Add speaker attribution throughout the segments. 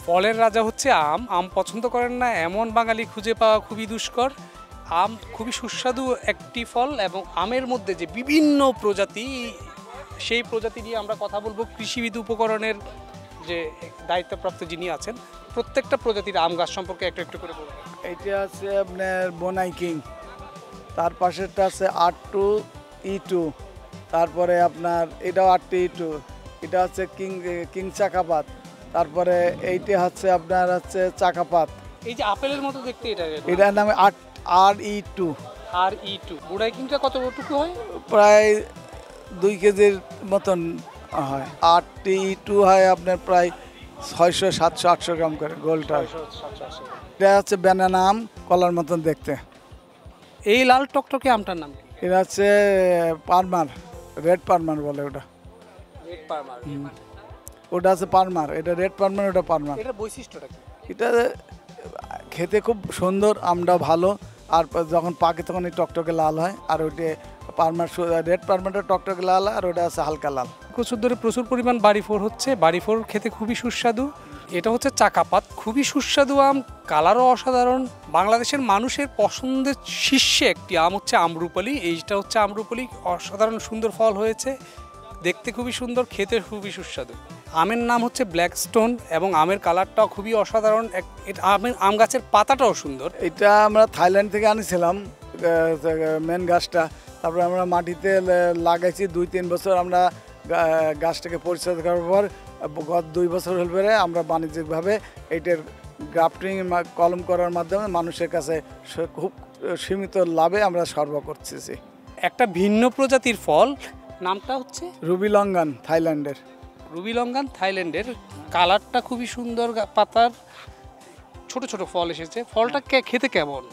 Speaker 1: ফলের রাজা হচ্ছে আম। আম পছন্দ করেন না এমন বাঙালি খুঁজে পাওয়া খুবই দুষ্কর। আম খুবই সুস্বাদু একটি ফল এবং আমের মধ্যে যে বিভিন্ন প্রজাতি, সেই প্রজাতি নিয়ে আমরা কথা বলবো কৃষিবিদ উপকরণের যে দায়িত্বপ্রাপ্ত যিনি আছেন। প্রত্যেকটা প্রজাতির আম গাছ সম্পর্কে একটু একটু করে বলবেন।
Speaker 2: এইটা আছে আপনার বোনাই কিং, তার পাশেরটা আছে R2E2, তারপরে আপনার এটাও R2E2, এটা হচ্ছে কিং চাকাপাত, তারপরে এইটা হচ্ছে আপনার হচ্ছে চাকাপাত।
Speaker 1: এই যে আপেলের মতো দেখতে
Speaker 2: এটার নামে RE2।
Speaker 1: RE2 বুড়াই কিংটা কতটুকু হয়?
Speaker 2: প্রায় 2 কেজির মতন হয়। RTE2 হয় আপনার প্রায় 600, 700, 800 গ্রাম করে গোলটা। এটা হচ্ছে ব্যানানা আম, কলার মতন দেখতে।
Speaker 1: এই লাল টকটকে আমটার নাম কি?
Speaker 2: এটা হচ্ছে পারমার, রেড পারমার বলে ওটা।
Speaker 1: রেড পারমার।
Speaker 2: ওটা আছে পারমার, এটা রেড পারমার, ওটা পারমার।
Speaker 1: এটার বৈশিষ্ট্যটা কি?
Speaker 2: এটা খেতে খুব সুন্দর, আমটা ভালো, আর যখন পাকে তখন এই টকটকে লাল হয়। আর ওইটা পারমার, রেড পারমারটা টকটকে লাল হয়, আর ওটা আছে হালকা লাল।
Speaker 1: কচুর ধরে প্রচুর পরিমাণ বাড়িফোর হচ্ছে। বাড়িফোর খেতে খুবই সুস্বাদু। এটা হচ্ছে চাকাপাত, খুবই সুস্বাদু আম, কালারও অসাধারণ। বাংলাদেশের মানুষের পছন্দের শীর্ষে একটি আম হচ্ছে আমরুপালি। এইটা হচ্ছে আমরুপালি, অসাধারণ সুন্দর ফল হয়েছে, দেখতে খুবই সুন্দর, খেতে খুবই সুস্বাদু। আমের নাম হচ্ছে ব্ল্যাক স্টোন এবং আমের কালারটাও খুবই অসাধারণ। আম গাছের পাতাটাও সুন্দর।
Speaker 2: এটা আমরা থাইল্যান্ড থেকে আনিছিলাম মেন গাছটা, তারপরে আমরা মাটিতে লাগাইছি 2-3 বছর। আমরা গাছটাকে পরিচর্যা করার পর গত 2 বছর হল পরে আমরা বাণিজ্যিকভাবে এইটার গ্রাফটিং কলম করার মাধ্যমে মানুষের কাছে খুব সীমিত লাভে আমরা সরবরাহ করতেছি।
Speaker 1: একটা ভিন্ন প্রজাতির ফল, নামটা হচ্ছে
Speaker 2: রুবি লঙ্গান, থাইল্যান্ডের।
Speaker 1: রুবি লঙ্গান থাইল্যান্ডের, কালারটা খুবই সুন্দর, পাতার ছোট ছোট ফল এসেছে। ফলটা খেতে কেমন?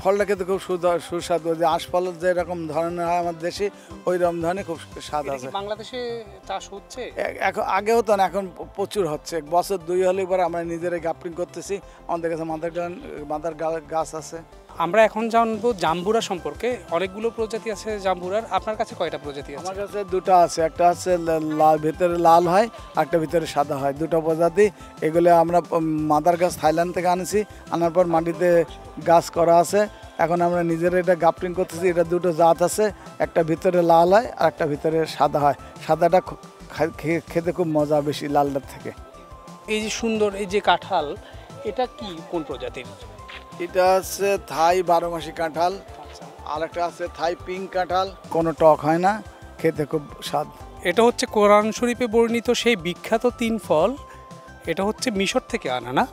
Speaker 2: ফলটা খেতে খুব সুস্বাদু, যে আঁশফল যেরকম ধরনের হয় আমাদের দেশে, ওই রকম ধরনের খুব স্বাদ আছে।
Speaker 1: বাংলাদেশে চাষ হচ্ছে
Speaker 2: এখন, আগে হতো না, এখন প্রচুর হচ্ছে। বছর 2 হলে পরে আমরা নিজেরাই গ্রাফটিং করতেছি। আমাদের কাছে মাদার গাছ আছে।
Speaker 1: আমরা এখন জানবো জাম্বুরা সম্পর্কে। অনেকগুলো প্রজাতি আছে জাম্বুরার। আপনার কাছে কয়টা প্রজাতি আছে?
Speaker 2: আমার কাছে 2টা আছে, একটা হচ্ছে ভিতরে লাল হয়, একটা ভিতরে সাদা হয়, 2টা প্রজাতি। এগুলো আমরা মাদার গাছ থাইল্যান্ড থেকে আনেছি, আনার পর মাটিতে গাছ করা আছে। এখন আমরা নিজেরা এটা গ্রাফটিং করতেছি। এটা 2টো জাত আছে, একটা ভিতরে লাল হয় আর একটা ভিতরে সাদা হয়। সাদাটা খেতে খুব মজা বেশি লালটার থেকে।
Speaker 1: এই যে সুন্দর এই যে কাঁঠাল, এটা কি কোন প্রজাতির?
Speaker 2: এটা হচ্ছে থাই 12 মাসি কাঁঠাল, আর একটা আছে থাই পিঙ্ক কাঁঠাল। কোনো টক হয় না, খেতে খুব স্বাদ।
Speaker 1: এটা হচ্ছে কোরআন শরীফে বর্ণিত সেই বিখ্যাত 3 ফল। এটা হচ্ছে মিশর থেকে আনা, না?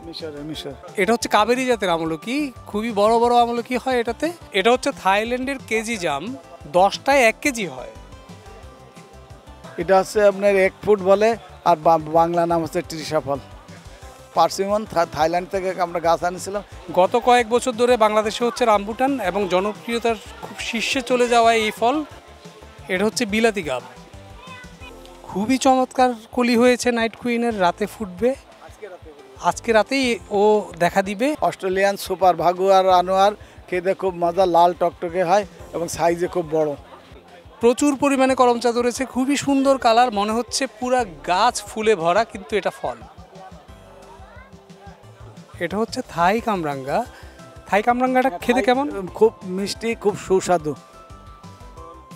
Speaker 2: মিশর।
Speaker 1: এটা হচ্ছে কাবেরী জাতের আমলকি, খুবই বড় বড় আমলকি হয় এটাতে। এটা হচ্ছে থাইল্যান্ডের কেজি জাম, 10টায় 1 কেজি হয়।
Speaker 2: এটা হচ্ছে আপনার 1 ফুট বলে, আর বাংলা নাম হচ্ছে ত্রিশা ফল। পার্সিমন, থাইল্যান্ড থেকে আমরা গাছ আনিছিলাম।
Speaker 1: গত কয়েক বছর ধরে বাংলাদেশে হচ্ছে রামবুটান এবং জনপ্রিয়তার খুব শীর্ষে চলে যাওয়া এই ফল। এটা হচ্ছে বিলাতি গাব, খুবই চমৎকার কলি হয়েছে নাইট কুইনের। রাতে ফুটবে, আজকে রাতেই ও দেখা দিবে।
Speaker 2: অস্ট্রেলিয়ান সুপার ভাগু আর আনোয়ার, খেতে খুব মজা, লাল টকটকে হয় এবং সাইজে খুব বড়।
Speaker 1: প্রচুর পরিমাণে কলমচা ধরেছে, খুবই সুন্দর কালার, মনে হচ্ছে পুরা গাছ ফুলে ভরা, কিন্তু এটা ফল। এটা হচ্ছে থাই কামরাঙ্গা। থাই কামরাঙ্গাটা খেতে কেমন?
Speaker 2: খুব মিষ্টি, খুব সুস্বাদু।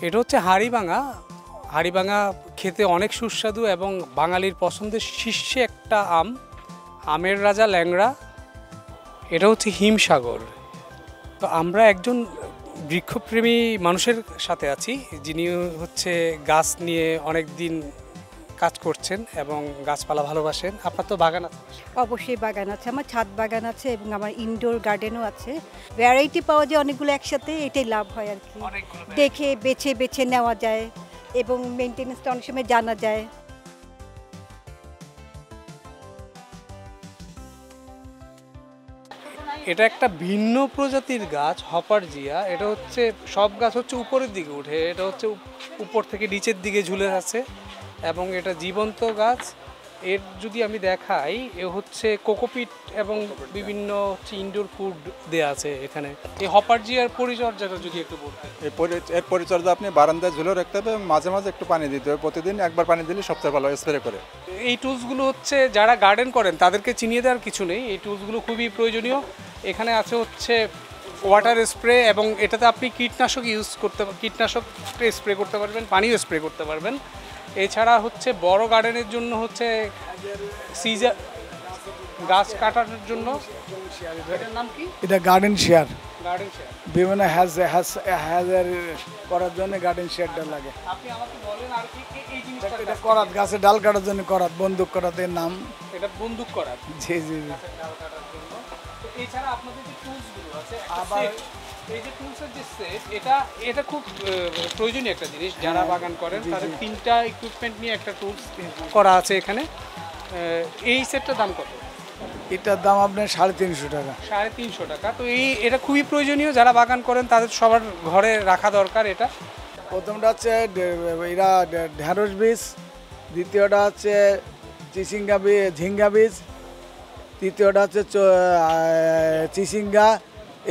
Speaker 1: এটা হচ্ছে হাড়িভাঙা। হাড়িভাঙা খেতে অনেক সুস্বাদু এবং বাঙালির পছন্দের শীর্ষে একটা আম, আমের রাজা ল্যাংড়া। এটা হচ্ছে হিমসাগর। তো আমরা একজন বৃক্ষপ্রেমী মানুষের সাথে আছি, যিনি হচ্ছে গাছ নিয়ে অনেক দিন কাজ করছেন এবং গাছপালা ভালোবাসেন। আপনার তো বাগান আছে?
Speaker 3: অবশ্যই বাগান আছে, আমার ছাদ বাগান আছে এবং আমার ইনডোর গার্ডেনও আছে। ভ্যারাইটি পাওয়া যায় অনেকগুলো একসাথে, এটাই লাভ হয় আর কি। দেখে বেছে বেছে নেওয়া যায় এবং মেনটেনেন্সটা অনেক সময় জানা যায়।
Speaker 1: এটা একটা ভিন্ন প্রজাতির গাছ, হপারজিয়া। এটা হচ্ছে, সব গাছ হচ্ছে উপরের দিকে উঠে, এটা হচ্ছে উপর থেকে নিচের দিকে ঝুলে আছে এবং এটা জীবন্ত গাছ। এর যদি আমি দেখাই, এ হচ্ছে কোকোপিট এবং বিভিন্ন হচ্ছে ইনডোর ফুড দেয়া আছে এখানে। এই হপারজিয়ার পরিচর্যাটা যদি একটু বলতেন।
Speaker 4: এর পরিচর্যা আপনি বারান্দায় ঝুলে রাখতে হবে, মাঝে মাঝে একটু পানি দিতে হবে, প্রতিদিন একবার পানি দিলে সবচেয়ে ভালো স্প্রে করে।
Speaker 1: এই টুলসগুলো হচ্ছে যারা গার্ডেন করেন তাদেরকে চিনিয়ে দেওয়ার কিছু নেই, এই টুলসগুলো খুবই প্রয়োজনীয়। এখানে আছে হচ্ছে ওয়াটার স্প্রে, এবং এটাতে আপনি কীটনাশক স্প্রে করতে পারবেন, পানিও স্প্রে করতে পারবেন। এছাড়া হচ্ছে বড় গার্ডেনের জন্য হচ্ছে সিজার, গাছ কাটার জন্য, এটার নাম কি?
Speaker 2: এটা গার্ডেন শেয়ার,
Speaker 1: গার্ডেন শেয়ার।
Speaker 2: বিভিন্ন হ্যাজার করার জন্য গার্ডেন শেয়ারটা লাগে।
Speaker 1: আপনি আমাকে বলেন আর কি এই জিনিসটা।
Speaker 2: এটা করাত, গাছে ডাল কাটার জন্য করাত, বন্দুক করাতের নাম।
Speaker 1: এটা বন্দুক করার,
Speaker 2: জি জি জি।
Speaker 1: ডাল কাটার জন্য। তো এছাড়া আপনাদের যে টুলসগুলো আছে,
Speaker 2: আবার
Speaker 1: এই যে টুলসের যে সেট, এটা খুব প্রয়োজনীয় একটা জিনিস। যারা বাগান করেন তাদের 3টা ইকুইপমেন্ট নিয়ে একটা টুলস করা আছে এখানে। এই সেটটার দাম কত?
Speaker 2: এটার দাম আপনার 350 টাকা।
Speaker 1: 350 টাকা। তো এটা খুবই প্রয়োজনীয়, যারা বাগান করেন তাদের সবার ঘরে রাখা দরকার এটা।
Speaker 2: প্রথমটা হচ্ছে এরা ঢেঁড়স বীজ, দ্বিতীয়টা হচ্ছে ঝিঙ্গা বীজ, তৃতীয়টা হচ্ছে চিচিঙ্গা,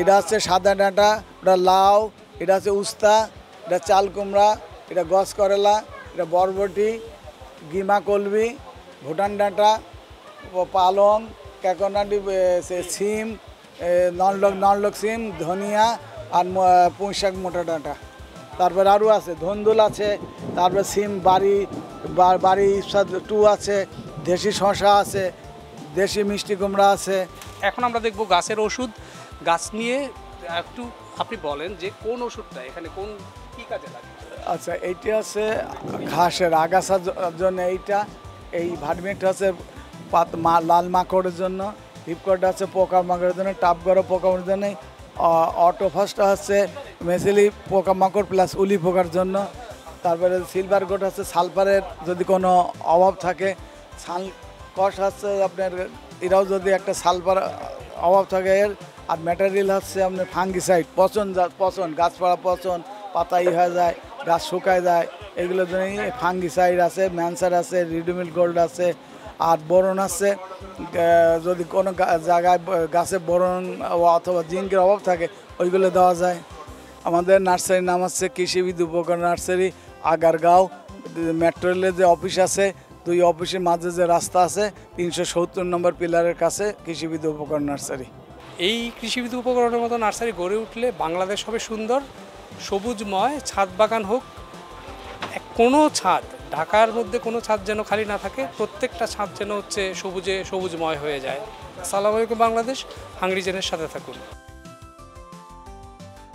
Speaker 2: এটা হচ্ছে সাদা ডাঁটা, ওটা লাউ, এটা হচ্ছে উস্তা, এটা চাল কুমড়া, এটা গছ করলা, এটা বরবটি, গিমা কলমি, ভুটান ডাঁটা, পালং, ক্যাকনাটি, সিম, নলডক সিম, ধনিয়া আর পুঁই শাক মোটা ডাঁটা। তারপর আরও আছে ধন্দুল আছে, তারপর সিম বাড়ি ইস্বাদ 2 আছে, দেশি শশা আছে, দেশি মিষ্টি কুমড়া আছে।
Speaker 1: এখন আমরা দেখব গাছের ওষুধ। গাছ নিয়ে একটু আপনি বলেন যে কোন ওষুধটা এখানে কি কাজে লাগে?
Speaker 2: আচ্ছা, এইটা আছে ঘাসের আগাছার জন্য, এই ভার্মিটা আছে লাল মাকড়ের জন্য, হিপকট আছে পোকামাকড়ের জন্য, টাপগড় পোকামাকড়ের জন্য, অটোফাসটা হচ্ছে মেসিলি পোকামাকড় প্লাস উলি পোকার জন্য। তারপরে সিলভার গোট আছে সালফারের যদি কোনো অভাব থাকে, সালকস হচ্ছে আপনার, এরাও যদি একটা সালফার অভাব থাকে এর। আর ম্যাটেরিয়াল হচ্ছে আপনার ফাঙ্গিসাইড, পচন গাছপালা পচন, পাতা হয়ে যায়, গাছ শুকায় যায়, এগুলোর জন্য ফাঙ্গিসাইড আছে, ম্যানসার আছে, রিডুমিল গোল্ড আছে। আর বোরন আছে, যদি কোনো জায়গায় গাছে বোরন অথবা জিঙ্কের অভাব থাকে ওইগুলো দেওয়া যায়। আমাদের নার্সারির নাম হচ্ছে কৃষিবিদ উপকরণ নার্সারি, আগারগাঁও। মেট্রো রেলের যে অফিস আছে, 2 অফিসের মাঝে যে রাস্তা আছে, 370 নম্বর পিলারের কাছে কৃষিবিদ উপকরণ নার্সারি।
Speaker 1: এই কৃষিবিদ উপকরণের মতো নার্সারি গড়ে উঠলে বাংলাদেশ হবে সুন্দর, সবুজময়। ছাদ বাগান হোক, কোনো ছাদ, ঢাকার মধ্যে কোনো ছাদ যেন খালি না থাকে, প্রত্যেকটা ছাদ যেন হচ্ছে সবুজময় হয়ে যায়। আসসালামু আলাইকুম বাংলাদেশ, হাংরি জেনের সাথে থাকুন।